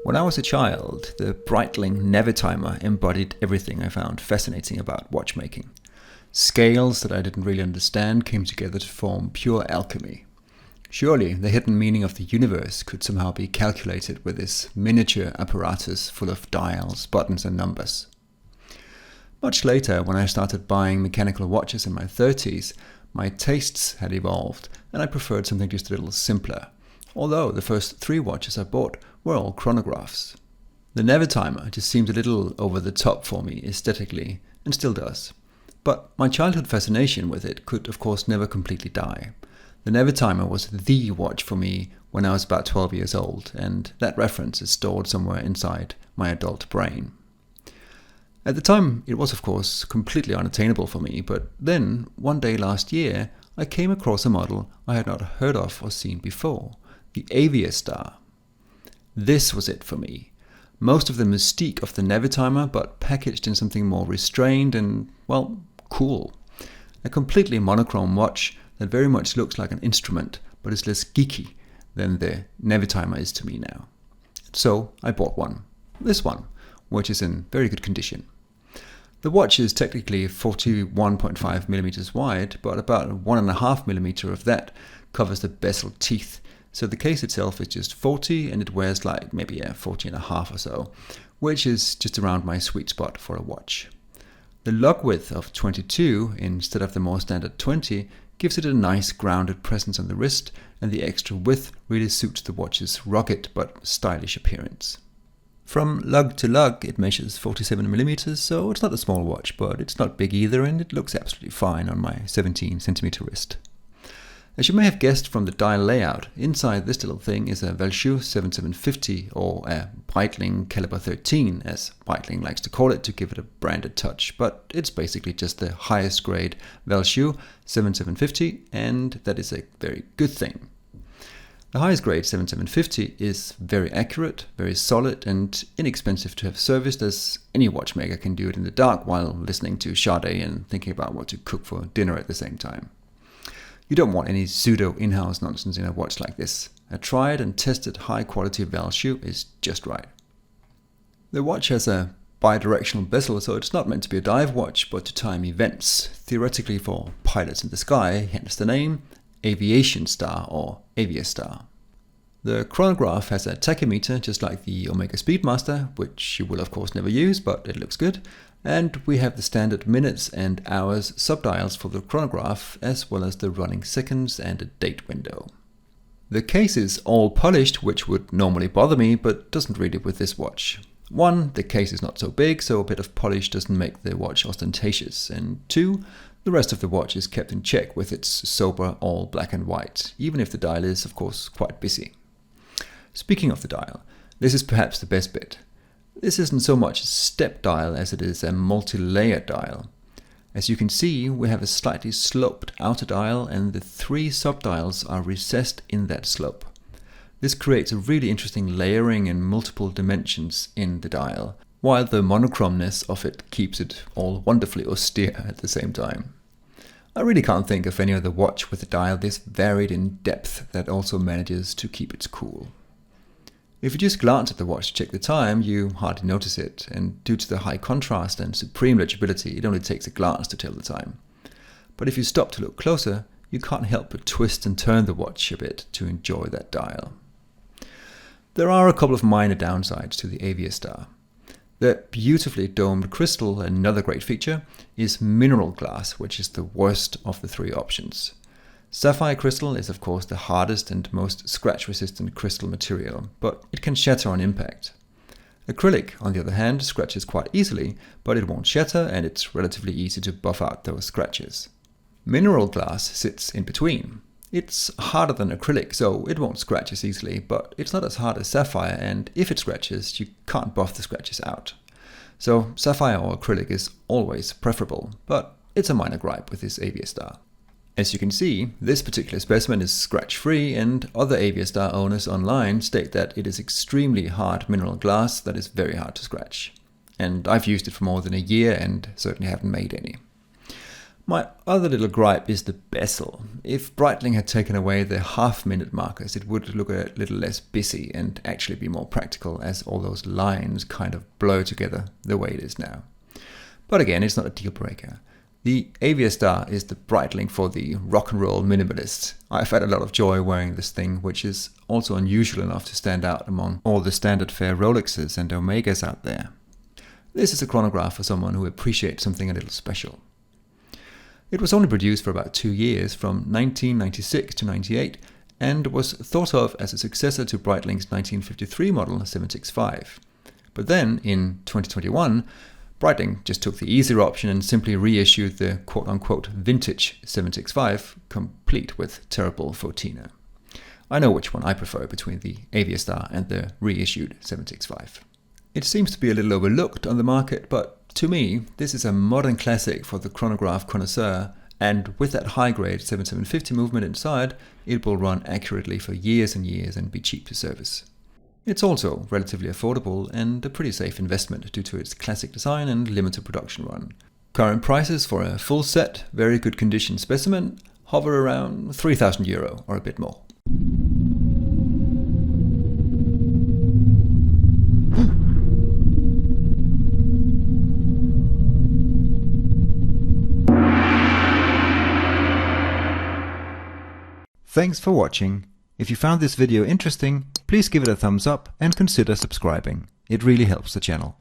When I was a child, the Breitling Aviastar embodied everything I found fascinating about watchmaking. Scales that I didn't really understand came together to form pure alchemy. Surely the hidden meaning of the universe could somehow be calculated with this miniature apparatus full of dials, buttons and numbers. Much later, when I started buying mechanical watches in my 30s, my tastes had evolved and I preferred something just a little simpler. Although the first 3 watches I bought were all chronographs. The Aviastar just seemed a little over the top for me aesthetically, and still does. But my childhood fascination with it could of course never completely die. The Aviastar was the watch for me when I was about 12 years old, and that reference is stored somewhere inside my adult brain. At the time it was of course completely unattainable for me, but then one day last year I came across a model I had not heard of or seen before. The Aviastar. This was it for me. Most of the mystique of the Aviastar, but packaged in something more restrained and, well, cool. A completely monochrome watch that very much looks like an instrument, but is less geeky than the Aviastar is to me now. So I bought one. This one, which is in very good condition. The watch is technically 41.5 millimeters wide, but about 1.5 millimeter of that covers the bezel teeth. So the case itself is just 40 and it wears like maybe 40.5 or so, which is just around my sweet spot for a watch. The lug width of 22 instead of the more standard 20 gives it a nice grounded presence on the wrist, and the extra width really suits the watch's rugged but stylish appearance. From lug to lug it measures 47 millimeters, so it's not a small watch, but it's not big either, and it looks absolutely fine on my 17 centimeter wrist. As you may have guessed from the dial layout, inside this little thing is a Valjoux 7750 or a Breitling caliber 13, as Breitling likes to call it to give it a branded touch, but it's basically just the highest grade Valjoux 7750, and that is a very good thing. The highest grade 7750 is very accurate, very solid and inexpensive to have serviced, as any watchmaker can do it in the dark while listening to Sade and thinking about what to cook for dinner at the same time. You don't want any pseudo in-house nonsense in a watch like this. A tried and tested high quality Valjoux is just right. The watch has a bidirectional bezel, so it's not meant to be a dive watch, but to time events, theoretically for pilots in the sky, hence the name Aviastar or Aviastar. The chronograph has a tachymeter just like the Omega Speedmaster, which you will of course never use, but it looks good. And we have the standard minutes and hours subdials for the chronograph, as well as the running seconds and a date window. The case is all polished, which would normally bother me, but doesn't really with this watch. 1, the case is not so big, so a bit of polish doesn't make the watch ostentatious. And 2, the rest of the watch is kept in check with its sober all black and white, even if the dial is of course quite busy. Speaking of the dial, this is perhaps the best bit. This isn't so much a step dial as it is a multi-layer dial. As you can see, we have a slightly sloped outer dial and the 3 subdials are recessed in that slope. This creates a really interesting layering and multiple dimensions in the dial, while the monochromeness of it keeps it all wonderfully austere at the same time. I really can't think of any other watch with a dial this varied in depth that also manages to keep its cool. If you just glance at the watch to check the time, you hardly notice it, and due to the high contrast and supreme legibility, it only takes a glance to tell the time. But if you stop to look closer, you can't help but twist and turn the watch a bit to enjoy that dial. There are a couple of minor downsides to the Aviastar. The beautifully domed crystal, another great feature, is mineral glass, which is the worst of the 3 options. Sapphire crystal is of course the hardest and most scratch-resistant crystal material, but it can shatter on impact. Acrylic, on the other hand, scratches quite easily, but it won't shatter and it's relatively easy to buff out those scratches. Mineral glass sits in between. It's harder than acrylic, so it won't scratch as easily, but it's not as hard as sapphire, and if it scratches, you can't buff the scratches out. So sapphire or acrylic is always preferable, but it's a minor gripe with this Aviastar. As you can see, this particular specimen is scratch-free, and other Aviastar owners online state that it is extremely hard mineral glass that is very hard to scratch. And I've used it for more than a year and certainly haven't made any. My other little gripe is the bezel. If Breitling had taken away the half-minute markers, it would look a little less busy and actually be more practical, as all those lines kind of blur together the way it is now. But again, it's not a deal breaker. The Aviastar is the Breitling for the rock and roll minimalist. I've had a lot of joy wearing this thing, which is also unusual enough to stand out among all the standard fare Rolexes and Omegas out there. This is a chronograph for someone who appreciates something a little special. It was only produced for about 2 years, from 1996 to 98, and was thought of as a successor to Breitling's 1953 model 765. But then, in 2021, Breitling just took the easier option and simply reissued the quote-unquote vintage 765, complete with terrible photina. I know which one I prefer between the Aviastar and the reissued 765. It seems to be a little overlooked on the market, but to me, this is a modern classic for the chronograph connoisseur, and with that high-grade 7750 movement inside, it will run accurately for years and years and be cheap to service. It's also relatively affordable and a pretty safe investment due to its classic design and limited production run. Current prices for a full set, very good condition specimen hover around €3,000 or a bit more. Thanks for watching. If you found this video interesting, please give it a thumbs up and consider subscribing. It really helps the channel.